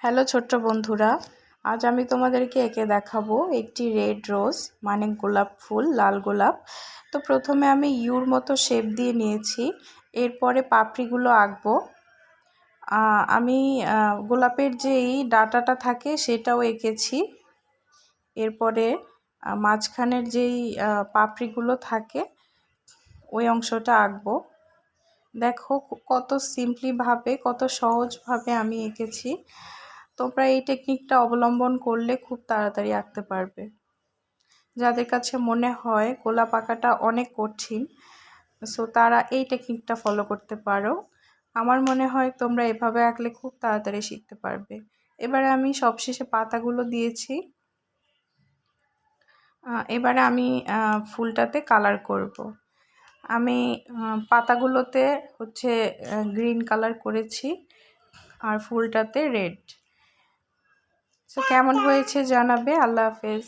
Hello ছোট্ট বন্ধুরা, আজ আমি তোমাদেরকে এঁকে দেখাবো একটি রেড রোজ মানে গোলাপ ফুল, লাল গোলাপ। তো প্রথমে আমি ইউর মতো শেপ দিয়ে নিয়েছি, এরপরে পাপড়িগুলো আঁকবো। আমি গোলাপের যেই ডাঁটাটা থাকে সেটাও এঁকেছি। এরপরে মাঝখানের যেই পাপড়িগুলো থাকে ওই অংশটা আঁকবো। দেখো কত সিম্পলিভাবে, কত সহজভাবে আমি এঁকেছি। তোমরা এই টেকনিকটা অবলম্বন করলে খুব তাড়াতাড়ি আঁকতে পারবে। যাদের কাছে মনে হয় গোলাপ আঁকাটা অনেক কঠিন, সো তারা এই টেকনিকটা ফলো করতে পারো। আমার মনে হয় তোমরা এভাবে আঁকলে খুব তাড়াতাড়ি শিখতে পারবে। এবারে আমি সবশেষে পাতাগুলো দিয়েছি। এবারে আমি ফুলটাতে কালার করব। আমি পাতাগুলোতে গ্রিন কালার করেছি আর ফুলটাতে রেড। তো কেমন হয়েছে জানাবে। আল্লাহ হাফেজ।